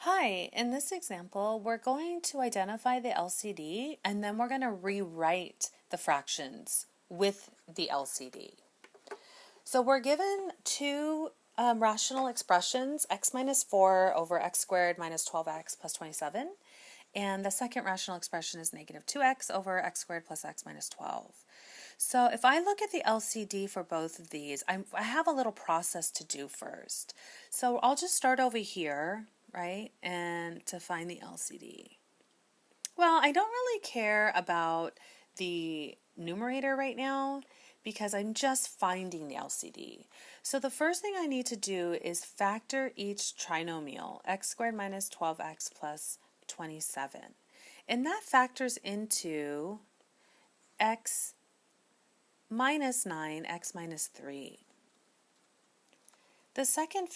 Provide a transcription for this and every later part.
Hi, in this example, we're going to identify the LCD and then we're going to rewrite the fractions with the LCD. So we're given two rational expressions, x minus 4 over x squared minus 12x plus 27. And the second rational expression is negative 2x over x squared plus x minus 12. So if I look at the LCD for both of these, I have a little process to do first. So I'll just start over here, right, and to find the LCD. Well, I don't really care about the numerator right now because I'm just finding the LCD. So the first thing I need to do is factor each trinomial, x squared minus 12x plus 27. And that factors into x minus 9, x minus 3. The second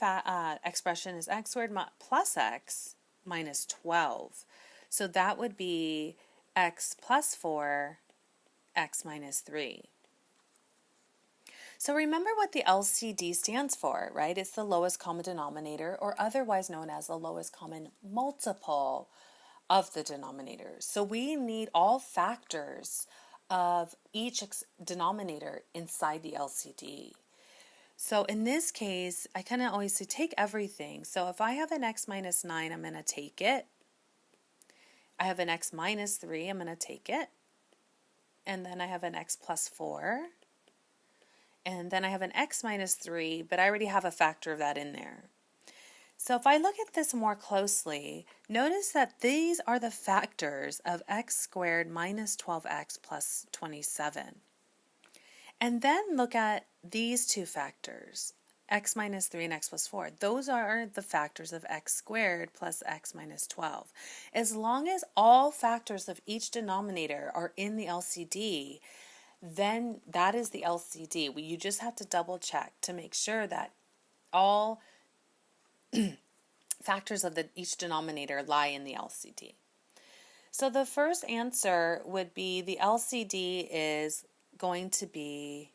expression is x squared plus x minus 12. So that would be x plus 4, x minus 3. So remember what the LCD stands for, right? It's the lowest common denominator, or otherwise known as the lowest common multiple of the denominators. So we need all factors of each denominator inside the LCD. So in this case, I kind of always say take everything. So if I have an x minus 9, I'm going to take it. I have an x minus 3, I'm going to take it. And then I have an x plus 4. And then I have an x minus 3, but I already have a factor of that in there. So if I look at this more closely, notice that these are the factors of x squared minus 12x plus 27. And then look at these two factors, x minus 3 and x plus 4. Those are the factors of x squared plus x minus 12. As long as all factors of each denominator are in the LCD, then that is the LCD. You just have to double check to make sure that all factors of each denominator lie in the LCD. So the first answer would be the LCD is going to be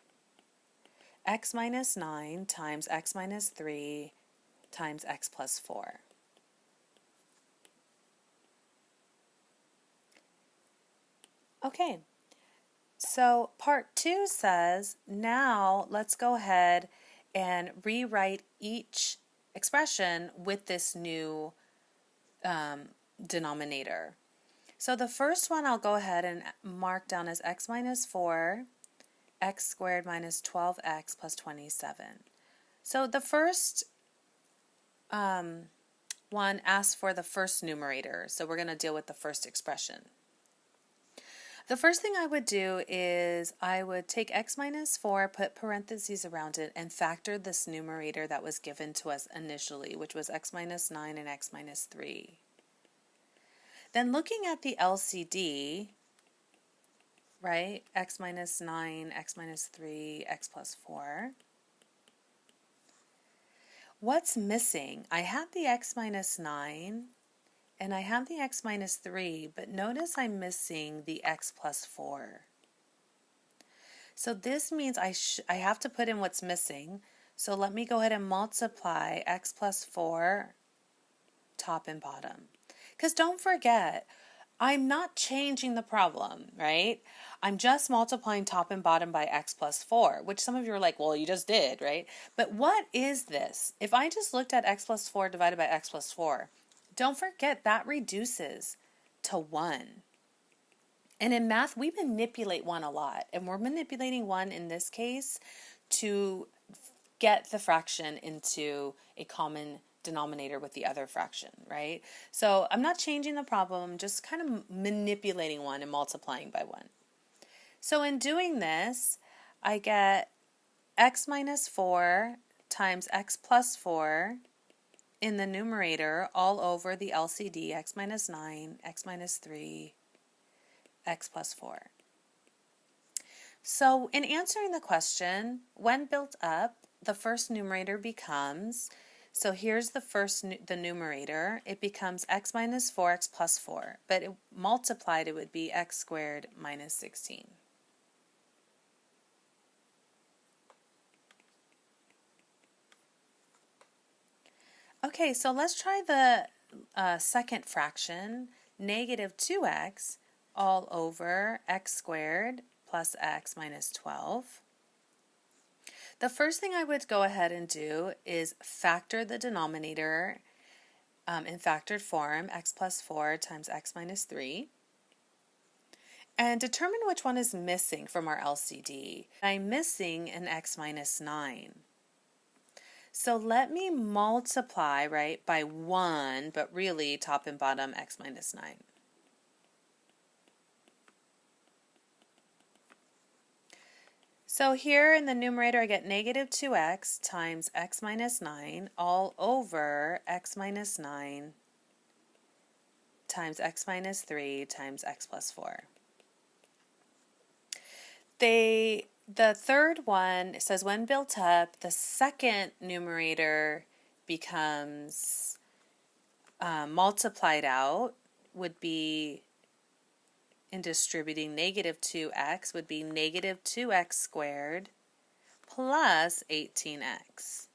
x minus 9 times x minus 3 times x plus 4. Okay, so part 2 says, now let's go ahead and rewrite each expression with this new denominator. So the first one I'll go ahead and mark down as x minus 4, x squared minus 12x plus 27. So the first one asks for the first numerator, so we're going to deal with the first expression. The first thing I would do is I would take x minus 4, put parentheses around it, and factor this numerator that was given to us initially, which was x minus 9 and x minus 3. Then looking at the LCD, right, x minus 9, x minus 3, x plus 4. What's missing? I have the x minus 9 and I have the x minus 3, but notice I'm missing the x plus 4. So this means I have to put in what's missing. So let me go ahead and multiply x plus 4 top and bottom. Because don't forget, I'm not changing the problem, right? I'm just multiplying top and bottom by x plus 4, which some of you are like, well, you just did, right? But what is this? If I just looked at x plus 4 divided by x plus 4, don't forget that reduces to 1. And in math, we manipulate 1 a lot. And we're manipulating 1 in this case to get the fraction into a common denominator with the other fraction, right? So I'm not changing the problem, I'm just kind of manipulating 1 and multiplying by 1. So in doing this, I get x minus 4 times x plus 4 in the numerator all over the LCD, x minus 9, x minus 3, x plus 4. So in answering the question, when built up, the first numerator becomes, so here's the numerator, it becomes x minus 4x plus 4, but multiplied it would be x squared minus 16. Okay, so let's try the second fraction, negative 2x all over x squared plus x minus 12. The first thing I would go ahead and do is factor the denominator in factored form, x plus 4 times x minus 3. And determine which one is missing from our LCD. I'm missing an x minus 9. So let me multiply, right, by 1, but really top and bottom x minus 9. So here in the numerator I get negative 2x times x minus 9 all over x minus 9 times x minus 3 times x plus 4. The third one says when built up, the second numerator becomes multiplied out, would be in distributing negative 2x would be negative 2x squared plus 18x.